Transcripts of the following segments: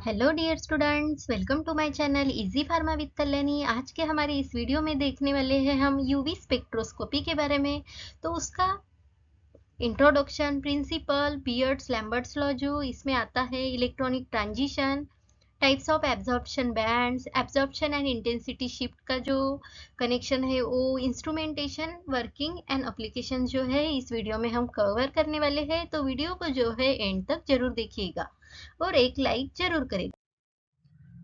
Hello dear students, welcome to my channel easy pharma with Kalyani. आज के हमारे इस वीडियो में देखने वाले हैं हम यूवी स्पेक्ट्रोस्कोपी के बारे में। तो उसका introduction, principle, Beer's Lambert's law जो इसमें आता है, electronic transition, types of absorption bands, absorption and intensity shift का जो कनेक्शन है वो, इंस्ट्रूमेंटेशन, वर्किंग एंड एप्लीकेशन जो है इस वीडियो में हम कवर करने वाले हैं। तो वीडियो को जो है एंड तक जरूर देखिएगा और एक लाइक जरूर करेगा।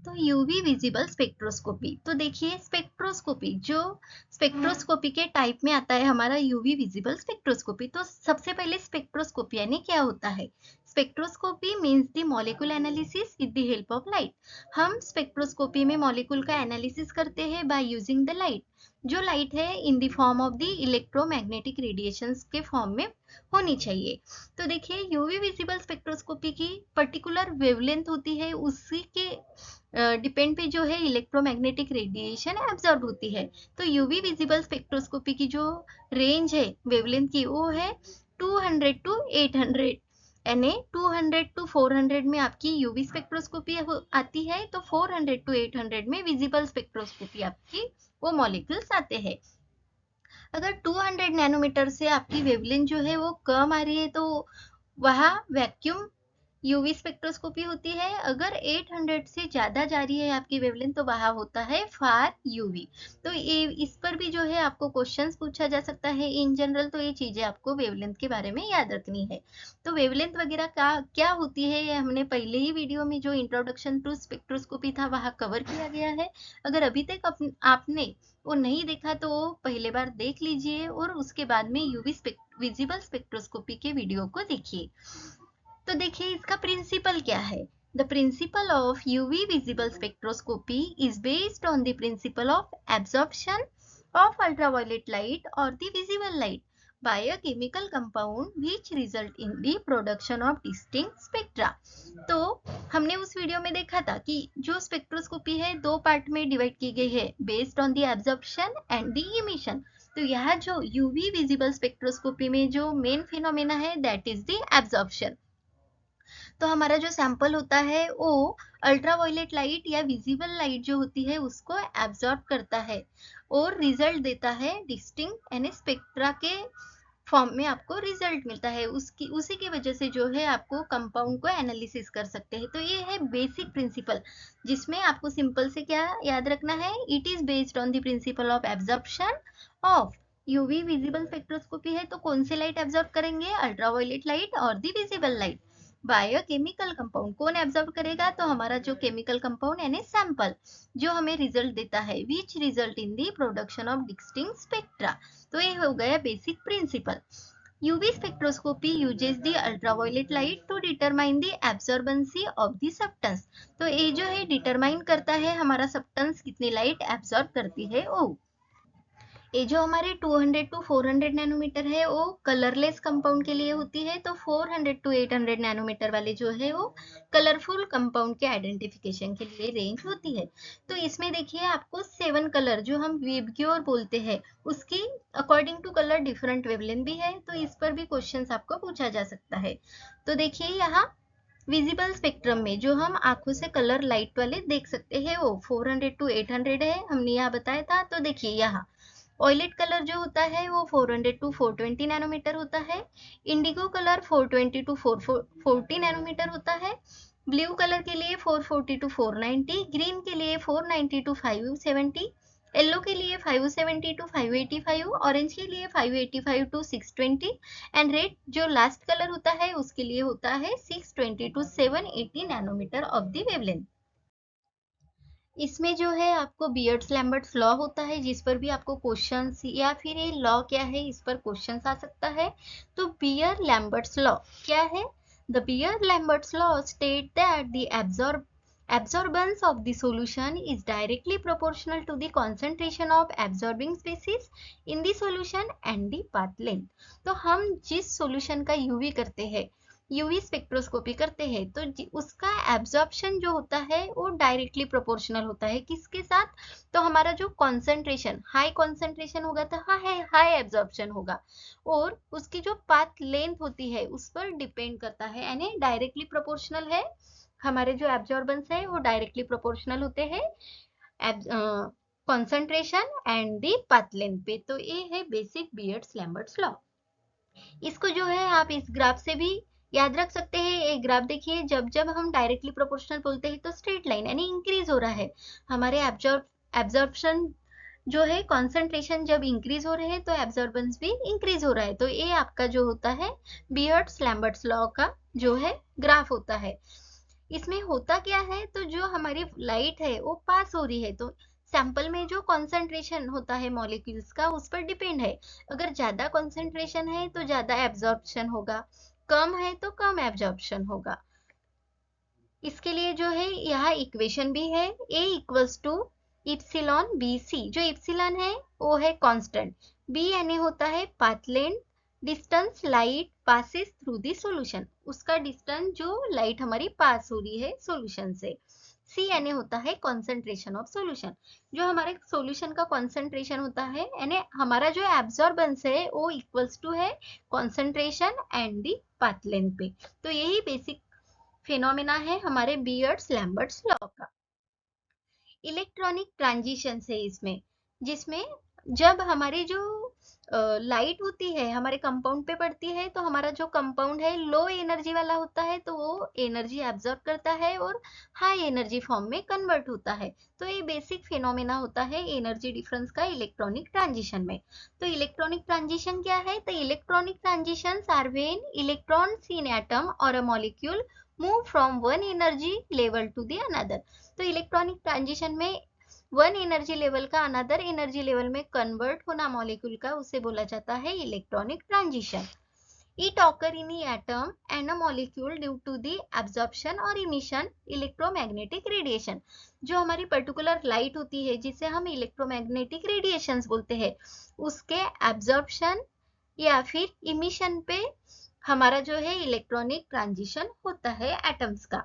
तो यूवी विजिबल स्पेक्ट्रोस्कोपी, तो देखिए स्पेक्ट्रोस्कोपी जो स्पेक्ट्रोस्कोपी के टाइप में आता है हमारा यूवी विजिबल स्पेक्ट्रोस्कोपी। तो सबसे पहले स्पेक्ट्रोस्कोपी यानी क्या होता है? Spectroscopy means the molecule analysis with the help of light. हम स्पेक्ट्रोस्कोपी में मॉलिक्यूल का एनालिसिस करते हैं बाय यूजिंग द लाइट। जो लाइट है in the form of the electromagnetic radiations के फॉर्म में होनी चाहिए। तो देखिए यूवी विजिबल स्पेक्ट्रोस्कोपी की पर्टिकुलर वेवलेंथ होती है, उसी के डिपेंड पे जो है इलेक्ट्रोमैग्नेटिक रेडिएशन एब्जॉर्ब होती है। तो यूवी विजिबल स्पेक्ट्रोस्कोपी की जो रेंज है वेवलेंथ की वो है 200 टू 800, यानी 200 टू 400 में आपकी यूवी स्पेक्ट्रोस्कोपी आती है, तो 400 टू 800 में विजिबल स्पेक्ट्रोस्कोपी आपकी वो मॉलिक्यूल्स आते हैं। अगर 200 नैनोमीटर से आपकी वेवलेंथ जो है वो कम आ रही है तो वहाँ वैक्यूम यूवी स्पेक्ट्रोस्कोपी होती है। अगर 800 से ज्यादा जा रही है आपकी वेवलेंथ तो वहां होता है फार यूवी। तो ये इस पर भी जो है आपको क्वेश्चंस पूछा जा सकता है इन जनरल। तो ये चीजें आपको वेवलेंथ के बारे में याद रखनी है। तो वेवलेंथ वगैरह का क्या होती है ये हमने पहले ही वीडियो में जो इंट्रोडक्शन टू स्पेक्ट्रोस्कोपी था वहां कवर किया गया है। अगर अभी तक आपने वो नहीं देखा तो पहले बार देख लीजिए और उसके बाद में यूवी विजिबल स्पेक्ट्रोस्कोपी के वीडियो को देखिए। तो देखिए इसका प्रिंसिपल क्या है। The principle of UV visible spectroscopy is based on the principle of absorption of ultraviolet light और the visible light by a chemical compound which result in the production of distinct spectra. तो हमने उस video में देखा था कि जो spectroscopy है दो पार्ट में डिवाइड की गई है, based on the absorption and the emission. तो यहाँ जो यूवी विजिबल स्पेक्ट्रोस्कोपी में जो मेन फिनोमेना है दैट इज द एब्जॉर्प्शन। तो हमारा जो सैंपल होता है वो अल्ट्रावायलेट लाइट या विजिबल लाइट जो होती है उसको एब्जॉर्ब करता है और रिजल्ट देता है डिस्टिंक्ट यानी स्पेक्ट्रा के फॉर्म में आपको रिजल्ट मिलता है। उसी की वजह से जो है आपको कंपाउंड को एनालिसिस कर सकते हैं। तो ये है बेसिक प्रिंसिपल, जिसमें आपको सिंपल से क्या याद रखना है, it is based on the principle of absorption of UV visible spectroscopy है तो कौन से लाइट एब्जॉर्ब करेंगे, अल्ट्रावायलेट लाइट और the visible light by chemical compound. कौन एब्जॉर्ब करेगा, तो हमारा जो केमिकल कंपाउंड यानी सैंपल जो हमें रिजल्ट देता है which result in the production of distinct spectra. तो ये हो गया basic principle. UV spectroscopy uses the ultraviolet light to determine the absorbency of the substance। तो ये जो है डिटरमाइन करता है हमारा सब्सटेंस कितनी लाइट एब्जॉर्ब करती है वो। ये जो हमारे 200 टू 400 नैनोमीटर है वो कलरलेस कंपाउंड के लिए होती है, तो 400 टू 800 नैनोमीटर वाले जो है वो कलरफुल कंपाउंड के आइडेंटिफिकेशन के लिए रेंज होती है। तो इसमें देखिए आपको 7 कलर जो हम विबग्योर बोलते हैं उसकी according to colour different wavelength भी है, तो इस पर भी क्वेश्चंस आपको पूछा जा सकता है। तो देखिए यहाँ विजिबल स्पेक्ट्रम में जो हम आंखों से कलर लाइट वाले देख सकते हैं वो 400 टू 800 है, हमने यहाँ बताया था। तो देखिए यहाँ ऑयलेट कलर जो होता है वो 400 टू 420 नैनोमीटर होता है, इंडिगो कलर 420 टू 440 नैनोमीटर होता है, ब्लू कलर के लिए 440 टू 490, ग्रीन के लिए 490 टू 570, येलो के लिए 570 टू 585, ऑरेंज के लिए 585 टू 620 एंड रेड जो लास्ट कलर होता है उसके लिए होता है 620 to 780 nanometre of the wavelength. इसमें जो है आपको बियर्ड्स लैम्बर्ट्स लॉ होता है जिस पर भी आपको क्वेश्चंस या फिर ये लॉ क्या है इस पर क्वेश्चंस आ सकता है। तो बियर लैम्बर्ट्स लॉ क्या है? The Beer Lambert's law state that the absorbance of the solution is directly proportional to the concentration of absorbing species in the solution and the path length। तो हम जिस solution का UV करते हैं, UV spectroscopy करते हैं, तो उसका एब्जॉर्प्शन जो होता है वो डायरेक्टली प्रोपोर्शनल होता है किसके साथ, तो हमारा जो कॉन्सेंट्रेशन हाई कॉन्सेंट्रेशन होगा तो हाई एब्जॉर्प्शन होगा, और उसकी जो पाथ लेंथ होती है उस पर डिपेंड करता है, यानी डायरेक्टली प्रोपोर्शनल है हमारे जो एब्जॉर्बेंस है वो डायरेक्टली प्रोपोर्शनल होते हैं concentration and the path length पे। तो ये है बेसिक बीयर्ड्स-लैम्बर्ट्स लॉ। इसको जो है आप इस ग्राफ से भी याद रख सकते हैं। एक ग्राफ देखिए, जब जब हम डायरेक्टली प्रोपोर्शनल बोलते हैं तो स्ट्रेट लाइन यानी इंक्रीज हो रहा है। हमारे एब्जॉर्प्शन जो है कॉन्सेंट्रेशन जब इंक्रीज हो रहे हैं तो एब्जॉर्बेंस भी इंक्रीज हो रहा है। तो ये आपका जो होता है बीयर्ड्स-लैम्बर्ट्स लॉ का जो है ग्राफ होता है। इसमें होता क्या है, तो जो हमारी लाइट है वो पास हो रही है तो सैंपल में जो कॉन्सेंट्रेशन होता है मॉलिक्यूल्स का उस पर डिपेंड है। अगर ज्यादा कॉन्सेंट्रेशन है तो ज्यादा एब्जॉर्प्शन होगा, कम है तो कम एब्जॉर्प्शन होगा। इसके लिए जो है यहाँ इक्वेशन भी है, A equals to epsilon B C. जो इप्सिलॉन है वो है कांस्टेंट, बी यानी होता है path length, distance light passes through the solution, उसका डिस्टेंस जो लाइट हमारी पास हो रही है सॉल्यूशन से। सी यानी होता है कॉन्सेंट्रेशन ऑफ सॉल्यूशन, जो हमारे सॉल्यूशन का कॉन्सेंट्रेशन होता है, यानी हमारा जो एब्जॉर्बेंस है वो इक्वल्स टू है concentration and the path length पे। तो यही बेसिक फिनोमेना है हमारे बीयर्ड्स-लैम्बर्ट्स लॉ का। इलेक्ट्रॉनिक ट्रांजिशन है इसमें, जिसमें जब हमारी जो लाइट होती है हमारे कंपाउंड पे पड़ती है तो हमारा जो कंपाउंड है लो एनर्जी वाला होता है तो वो एनर्जी एब्जॉर्ब करता है और हाई एनर्जी फॉर्म में कन्वर्ट होता है। तो ये बेसिक फिनोमेना होता है एनर्जी डिफरेंस का इलेक्ट्रॉनिक ट्रांजिशन में। तो इलेक्ट्रॉनिक ट्रांजिशन क्या है, तो electronic transitions are when electrons in atom और a molecule move from one energy level to the another. तो इलेक्ट्रॉनिक ट्रांजिशन में वन एनर्जी लेवल का अनदर एनर्जी लेवल में कन्वर्ट होना मॉलिक्यूल का, उसे बोला जाता है electronic transition. It occur in the atom and a molecule due to the absorption or emission electromagnetic radiation। जो हमारी पर्टिकुलर लाइट होती है जिसे हम इलेक्ट्रोमैग्नेटिक रेडिएशंस बोलते हैं, उसके एब्जॉर्प्शन या फिर इमिशन पे हमारा जो है इलेक्ट्रॉनिक ट्रांजिशन होता है एटम्स का।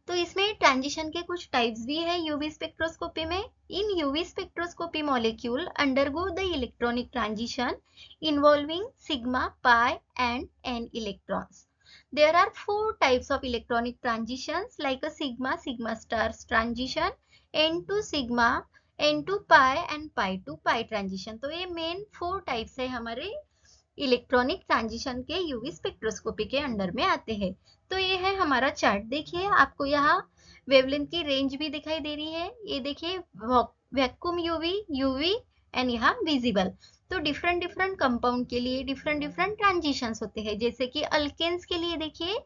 तो इसमें ट्रांजिशन के कुछ टाइप्स भी है यूवी स्पेक्ट्रोस्कोपी में। In UV spectroscopy molecule undergo the electronic transition involving sigma, pi and n electrons. There are four types of electronic transitions like a sigma, sigma stars transition, n to sigma, n to pi and pi to pi transition। तो ये main 4 types है हमारे electronic transition के UV spectroscopy के under में आते हैं। तो ये है हमारा चार्ट, देखिए आपको यहाँ वेवलेंथ की रेंज भी दिखाई दे रही है। ये देखिए वैक्यूम यूवी, यूवी एंड यहाँ विजिबल। तो डिफरेंट डिफरेंट कंपाउंड के लिए डिफरेंट डिफरेंट ट्रांजिशंस होते हैं। जैसे कि अल्केन्स के लिए देखिए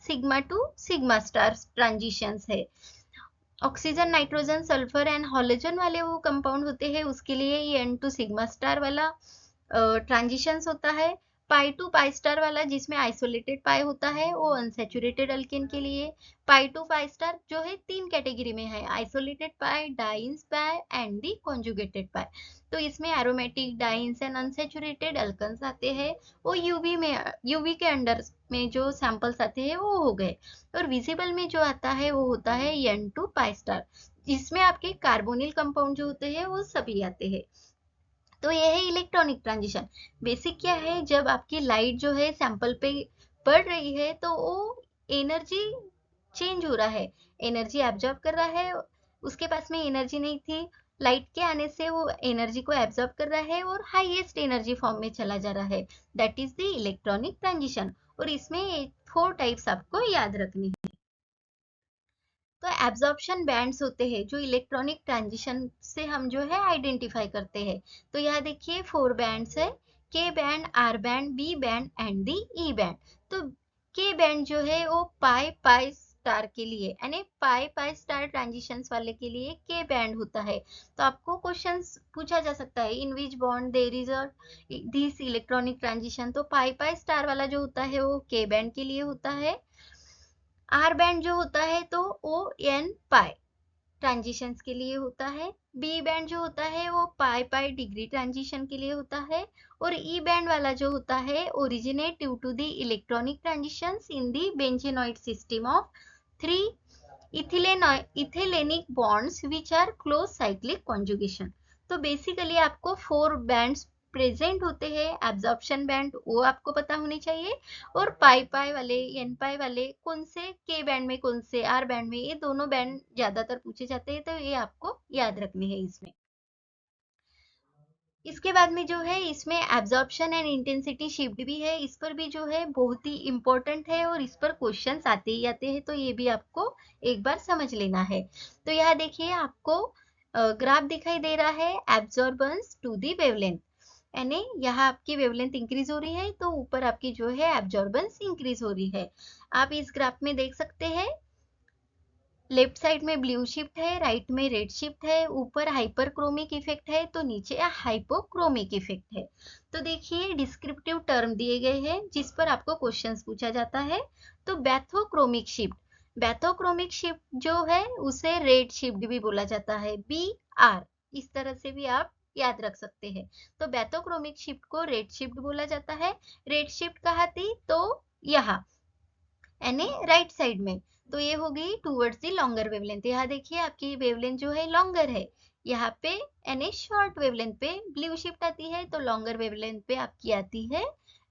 sigma to sigma star transitions है। Oxygen, nitrogen, sulphur and halogen वाले वो कंपाउंड होते हैं, उसके लिए ये n टू सिग्मा स्टार वाला ट्रांजिशंस होता है। पाई टू पाई स्टार वाला जिसमें आइसोलेटेड पाई होता है वो अनसैचुरेटेड अल्केन के लिए। पाई टू पाई स्टार जो है 3 कैटेगरी में है, isolated pi, dienes pi and the conjugated pi. तो इसमें aromatic, dienes and unsaturated alkanes आते हैं। वो यूवी के अंडर में जो सैंपल्स आते हैं वो हो गए। और विजिबल में जो आता है वो होता है n टू पाई स्टार, जिसमें आपके कार्बोनिल कंपाउंड जो होते हैं वो सभी आते हैं। तो ये है इलेक्ट्रॉनिक ट्रांजिशन। बेसिक क्या है, जब आपकी लाइट जो है सैंपल पे पड़ रही है तो वो एनर्जी चेंज हो रहा है, एनर्जी एब्जॉर्ब कर रहा है, उसके पास में एनर्जी नहीं थी, लाइट के आने से वो एनर्जी को एब्जॉर्ब कर रहा है और हाईएस्ट एनर्जी फॉर्म में चला जा रहा है। That is the electronic transition. और इसमें 4 टाइप्स आपको याद रखनी है। तो एब्जॉर्प्शन बैंड्स होते हैं जो इलेक्ट्रॉनिक ट्रांजिशन से हम जो है आइडेंटिफाई करते हैं। तो यहाँ देखिए 4 बैंड्स है, K band, R band, B band and the E band. तो के बैंड जो है वो पाई पाई स्टार के लिए यानी पाई पाई स्टार ट्रांजिशंस वाले के लिए के बैंड होता है। तो आपको क्वेश्चंस पूछा जा सकता है, in which bond there is a this electronic transition. तो पाई पाई स्टार वाला जो होता है वो के बैंड के लिए होता है। आर बैंड जो होता है तो वो एन पाई ट्रांजिशंस के लिए होता है। बी बैंड जो होता है वो पाई पाई डिग्री ट्रांजिशन के लिए होता है। और ई बैंड वाला जो होता है originate due to the electronic transitions in the benzenoid system of 3 ethylenic bonds which are close cyclic conjugation. तो बेसिकली आपको 4 बैंड्स प्रेजेंट होते हैं एब्जॉर्प्शन बैंड वो आपको पता होने चाहिए, और पाई पाई वाले एन पाई वाले कौन से के बैंड में कौन से आर बैंड में, ये दोनों बैंड ज्यादातर पूछे जाते हैं, तो ये आपको याद रखने हैं इसमें। इसके बाद में जो है इसमें एब्जॉर्प्शन एंड इंटेंसिटी शिफ्ट भी है, इस पर भी जो है बहुत ही इंपॉर्टेंट है और इस पर क्वेश्चंस आते ही आते हैं, तो ये भी आपको एक बार समझ लेना है। तो यहाँ देखिए आपको ग्राफ दिखाई दे रहा है एब्जॉर्बेंस टू दी वेवलेंथ, यानी यहाँ आपकी वेवलेंथ इंक्रीज हो रही है तो ऊपर आपकी जो है एब्जॉर्बेंस इंक्रीज हो रही है। आप इस ग्राफ में देख सकते हैं लेफ्ट साइड में ब्लू शिफ्ट है, राइट में रेड शिफ्ट है, ऊपर हाइपरक्रोमिक इफेक्ट है तो नीचे हाइपोक्रोमिक इफेक्ट है। तो देखिए डिस्क्रिप्टिव टर्म दिए गए हैं जिस पर आपको क्वेश्चंस पूछा जाता है। तो बैथोक्रोमिक शिफ्ट, बैथोक्रोमिक शिफ्ट जो है उसे रेड शिफ्ट भी बोला जाता है, बी आर, इस तरह से भी आप याद रख सकते हैं। तो बैथोक्रोमिक शिफ्ट को रेड शिफ्ट बोला जाता है। रेड शिफ्ट कहाँ थी, तो यहाँ यानी राइट साइड में, तो ये हो गई टूवर्ड्स दी लॉन्गर वेवलेंथ। यहाँ देखिए आपकी वेवलेंथ जो है लॉन्गर है, यहाँ पे यानी शॉर्ट वेवलेंथ पे ब्लू शिफ्ट आती है, तो लॉन्गर वेवलेंथ पे आपकी आती है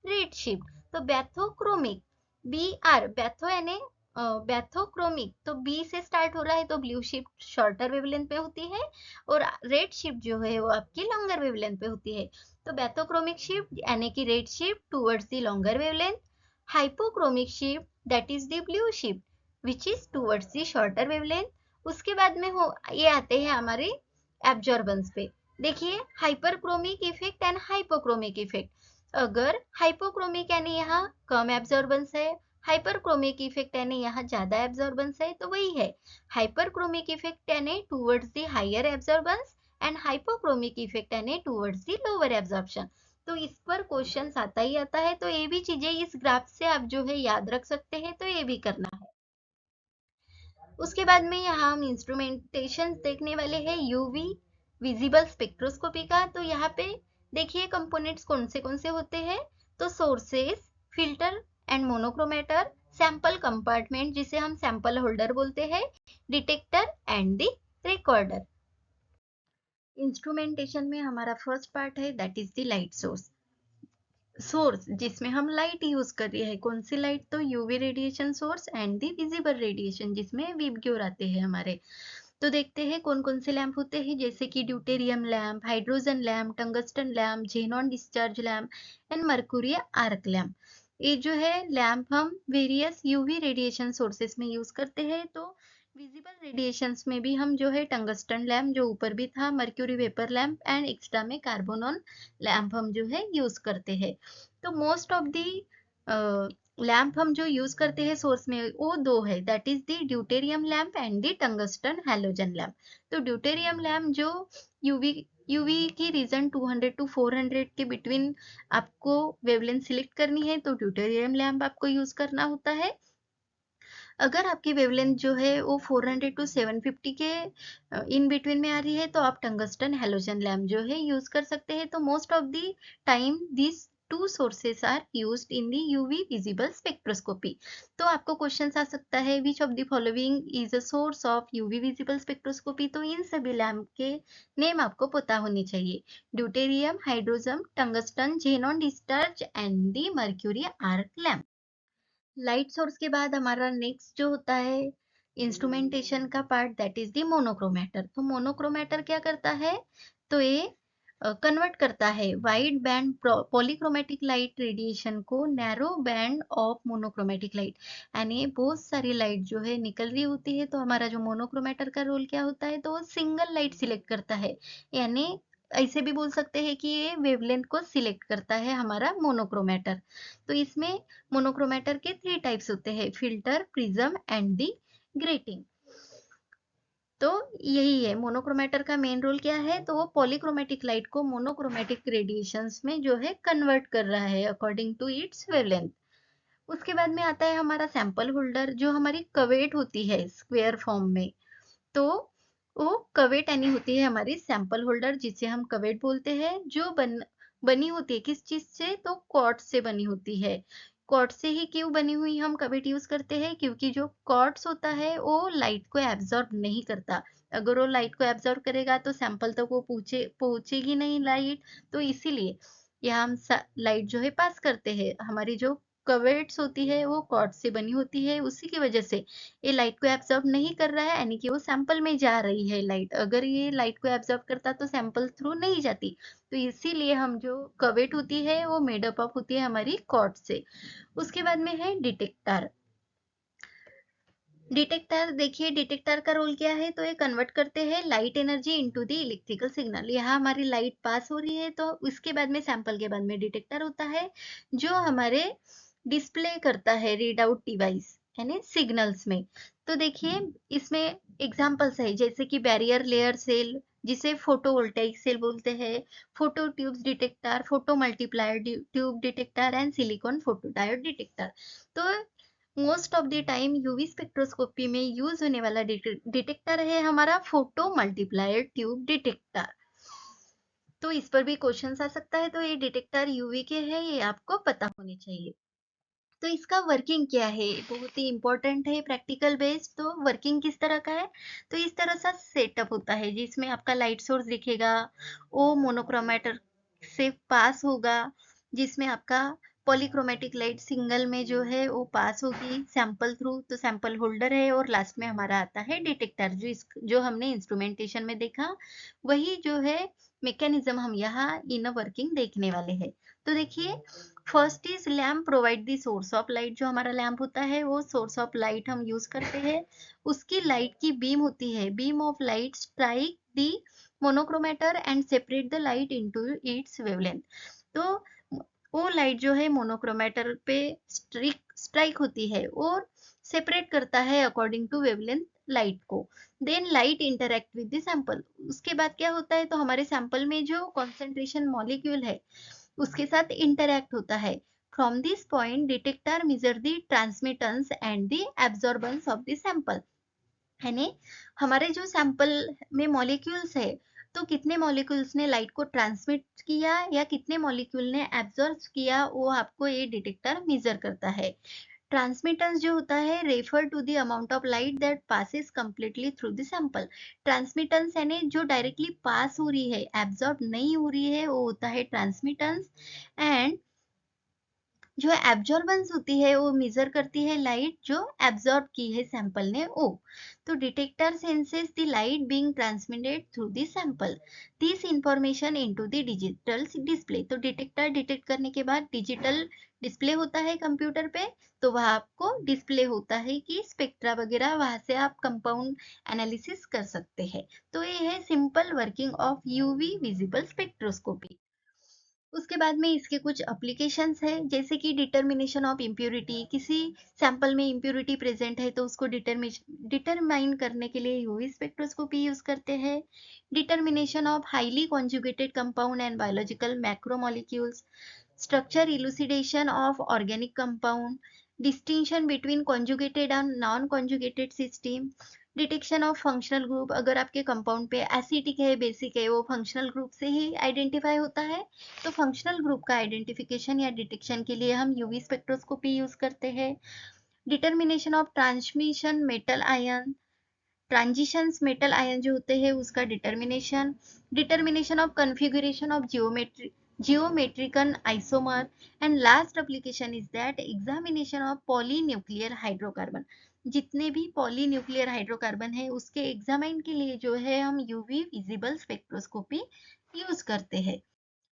रेड शिफ्ट। तो बैथोक्रोमिक बी आर, बैथो यानी बैथोक्रोमिक तो बी से स्टार्ट हो रहा है तो ब्लू शिफ्ट शॉर्टर वेवलेंथ पे होती है, और रेड शिफ्ट जो है वो आपकी लॉन्गर वेवलेंथ पे होती है। तो बैथोक्रोमिक शिफ्ट यानी कि red shift towards the longer wavelength, hypochromic shift that is the blue shift which is towards the shorter wavelength. उसके बाद में हो ये आते हैं हमारे एब्जॉर्बेंस पे। देखिए hyperchromic effect and hypochromic effect, अगर हाइपोक्रोमिक यानी यहाँ कम एब्जॉर्बेंस है, हाइपरक्रोमिक इफेक्ट यानी यहाँ ज्यादा एब्जॉर्बेंस है, तो वही है हाइपरक्रोमिक इफेक्ट यानी towards the higher absorbance and hypochromic effect यानी टूवर्ड्स द लोअर एब्जॉर्प्शन। तो इस पर क्वेश्चन आता ही आता है, तो ये भी चीजें इस ग्राफ से आप जो है याद रख सकते हैं, तो ये भी करना है। उसके बाद में यहाँ हम इंस्ट्रूमेंटेशन देखने वाले हैं यूवी विजिबल स्पेक्ट्रोस्कोपी का। तो यहाँ पे देखिए कंपोनेंट्स कौन से होते हैं, तो sources, filter and monochromator, sample compartment जिसे हम सैंपल होल्डर बोलते हैं, detector and the recorder. Instrumentation में हमारा फर्स्ट पार्ट है that is the light source, source जिसमें हम लाइट यूज कर रहे हैं, कौन सी लाइट, तो UV radiation source and the visible radiation जिसमें विबग्योर आते हैं हमारे। तो देखते हैं कौन कौन से लैंप होते हैं, जैसे कि deuterium lamp, hydrogen lamp, tungsten lamp, xenon discharge lamp and mercury arc lamp. ये जो है लैंप हम वेरियस यूवी रेडिएशन सोर्सेस में यूज करते हैं। तो विजिबल रेडिएशंस में भी हम जो है टंगस्टन लैंप जो ऊपर भी था, mercury vapour lamp and extra में कार्बोनॉन लैंप हम जो है यूज करते हैं। तो मोस्ट ऑफ दी लैंप हम जो यूज करते हैं सोर्स में वो दो है, that is the deuterium lamp and the tungsten halogen lamp. तो ड्यूटेरियम लैंप जो यूवी यूवी की रीजन 200 टू 400 के बिटवीन आपको वेवलेंथ सिलेक्ट करनी है, तो ड्यूटेरियम लैंप आपको यूज करना होता है। अगर आपकी वेवलेंथ जो है वो 400 टू 750 के इन बिटवीन में आ रही है, तो आप टंगस्टन हैलोजन लैम्प जो है यूज कर सकते हैं। तो most of the time this two sources are used in the UV visible spectroscopy. तो आपको क्वेश्चन आ सकता है which of the following is a source of UV visible spectroscopy. तो इन सभी लैम्प के नेम आपको पता होने चाहिए, deuterium, hydrogen, tungsten, xenon discharge and the mercury arc lamp. Light source के बाद हमारा नेक्स्ट जो होता है इंस्ट्रूमेंटेशन का part that is the monochromator. तो मोनोक्रोमेटर क्या करता है, तो ये कन्वर्ट करता है wide band polychromatic light radiation को narrow band of monochromatic light, यानी बहुत सारी लाइट जो है निकल रही होती है, तो हमारा जो मोनोक्रोमेटर का रोल क्या होता है, तो वो सिंगल लाइट सिलेक्ट करता है, यानी ऐसे भी बोल सकते हैं कि ये वेवलेंथ को सिलेक्ट करता है हमारा मोनोक्रोमेटर। तो इसमें मोनोक्रोमेटर के 3 टाइप्स होते हैं, filter, prism and the grating. तो यही है मोनोक्रोमेटर का मेन रोल क्या है, तो वो पॉलीक्रोमेटिक लाइट को मोनोक्रोमेटिक रेडिएशंस में जो है कन्वर्ट कर रहा है अकॉर्डिंग टू इट्स वेवलेंथ। उसके बाद में आता है हमारा सैंपल होल्डर, जो हमारी कवेट होती है स्क्वायर फॉर्म में। तो वो कवेट यानी होती है हमारी सैंपल होल्डर जिसे हम कवेट बोलते हैं, जो बनी होती है किस चीज से, तो क्वार्ट्ज से बनी होती है। क्वार्ट्ज से ही क्यों बनी हुई हम कवेट यूज करते हैं? क्योंकि जो क्वार्ट्ज होता है वो लाइट को एब्जॉर्ब नहीं करता। अगर वो लाइट को एब्जॉर्ब करेगा तो सैंपल तक वो पहुंचेगी नहीं लाइट। तो इसीलिए यहाँ हम लाइट जो है पास करते हैं। हमारी जो कवेट्स होती है वो क्वार्ट्ज से बनी होती है, उसी की वजह से ये लाइट को एब्जॉर्ब नहीं कर रहा है, यानी कि वो सैंपल में जा रही है लाइट। अगर ये लाइट को एब्जॉर्ब करता तो सैंपल थ्रू नहीं जाती। तो इसीलिए हम जो कवेट होती है वो मेडअप अप होती है हमारी क्वार्ट्ज से। उसके बाद में है डिटेक्टर। डिटेक्टर देखिए, डिटेक्टर का रोल क्या है? तो ये कन्वर्ट करते हैं light energy into the electrical signal. यहाँ हमारी लाइट पास हो रही है तो उसके बाद में सैंपल के बाद में डिटेक्टर होता है जो हमारे डिस्प्ले करता है रीड आउट डिवाइस यानी सिग्नल्स में। तो देखिए इसमें एग्जांपल्स है जैसे कि बैरियर लेयर सेल जिसे फोटोवोल्टाइक सेल बोलते हैं, photo tubes detector, photo multiplier tube detector and silicon photodiode detector. तो most of the time UV spectroscopy में यूज होने वाला डिटेक्टर है हमारा फोटो मल्टीप्लायर ट्यूब डिटेक्टर। तो इस पर भी क्वेश्चन आ सकता है। तो ये डिटेक्टर यूवी के है, ये आपको पता होने चाहिए। तो इसका वर्किंग क्या है? बहुत ही इंपॉर्टेंट है, प्रैक्टिकल बेस्ड। तो वर्किंग किस तरह का है? तो इस तरह सा सेटअप होता है जिसमें आपका लाइट सोर्स दिखेगा, वो मोनोक्रोमेटर से पास होगा, जिसमें आपका पॉलीक्रोमेटिक लाइट सिंगल में जो है वो पास होगी सैंपल थ्रू। तो सैंपल होल्डर है और लास्ट में हमारा आता है डिटेक्टर, जो हमने इंस्ट्रूमेंटेशन में देखा वही जो है मैकेनिज्म हम यहाँ इन वर्किंग देखने वाले हैं। तो देखिए, first is lamp provide the source of light. जो हमारा लैम्प होता है वो सोर्स ऑफ लाइट हम यूज करते हैं। उसकी लाइट की बीम होती है, beam of light strike the monochromator and separate the light into its wavelength. तो वो लाइट जो है मोनोक्रोमेटर पे स्ट्राइक होती है और सेपरेट करता है अकॉर्डिंग टू वेवलेंथ लाइट को। Then light interact with the sample. उसके बाद क्या होता है? तो हमारे सैंपल में जो कॉन्सेंट्रेशन मॉलिक्यूल है उसके साथ इंटरैक्ट होता है। From this point detector measure the transmittance and the absorbance of the sample. यानी हमारे जो सैंपल में मॉलिक्यूल्स है तो कितने मॉलिक्यूल्स ने लाइट को ट्रांसमिट किया या कितने मॉलिक्यूल ने एब्जॉर्ब किया, वो आपको ये डिटेक्टर मेजर करता है। ट्रांसमिटेंस जो होता है refer to the amount of light that passes completely through the sample. Transmittance यानी जो डायरेक्टली पास हो रही है, एब्जॉर्ब नहीं हो रही है, वो होता है ट्रांसमिटेंस। एंड जो एब्जॉर्बेंस होती है वो मेजर करती है लाइट जो एब्जॉर्ब की है सैंपल ने वो। तो detector senses the light being transmitted through the sample this information into the digital display. तो डिटेक्टर डिटेक्ट करने के बाद डिजिटल डिस्प्ले होता है कंप्यूटर पे। तो वह आपको डिस्प्ले होता है कि स्पेक्ट्रा वगैरह, वहां से आप कंपाउंड एनालिसिस कर सकते हैं। तो ये है simple working of UV visible spectroscopy. उसके बाद में इसके कुछ एप्लीकेशंस है जैसे कि डिटर्मिनेशन ऑफ इम्प्योरिटी। किसी सैंपल में इम्प्योरिटी प्रेजेंट है तो उसको डिटरमाइन करने के लिए यूवी स्पेक्ट्रोस्कोपी यूज करते हैं। Determination of highly conjugated compound and biological macromolecules, structure elucidation of organic compound, distinction between conjugated and non conjugated system, detection of functional group. अगर आपके कंपाउंड पे एसिडिक है, बेसिक है, वो फंक्शनल ग्रुप से ही identify होता है। तो फंक्शनल ग्रुप का आइडेंटिफिकेशन या डिटेक्शन के लिए हम यूवी स्पेक्ट्रोस्कोपी यूज करते हैं। Determination of transmission metal ion, transitions metal ion जो होते हैं उसका determination. Determination of configuration of geometrical isomer. And last application is that examination of polynuclear hydrocarbon. जितने भी पॉलीन्यूक्लियर हाइड्रोकार्बन है उसके एग्जामिन के लिए जो है हम यूवी विजिबल स्पेक्ट्रोस्कोपी यूज करते हैं।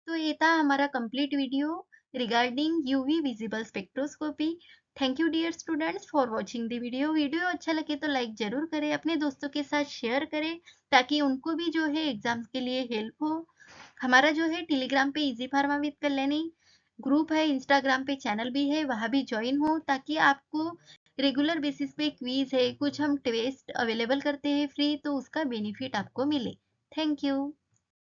तो ये था हमारा complete video regarding UV visible spectroscopy. Thank you dear students for watching the video. Video अच्छा लगे तो लाइक जरूर करें, अपने दोस्तों के साथ शेयर करें ताकि उनको भी जो है एग्जाम्स के लिए हेल्प हो। हमारा जो है टेलीग्राम पे easy pharma with Kalyani group है, इंस्टाग्राम पे चैनल भी है, वहां भी ज्वाइन हो ताकि आपको रेगुलर बेसिस पे क्विज है, कुछ हम टेस्ट अवेलेबल करते हैं फ्री, तो उसका बेनिफिट आपको मिले। Thank you.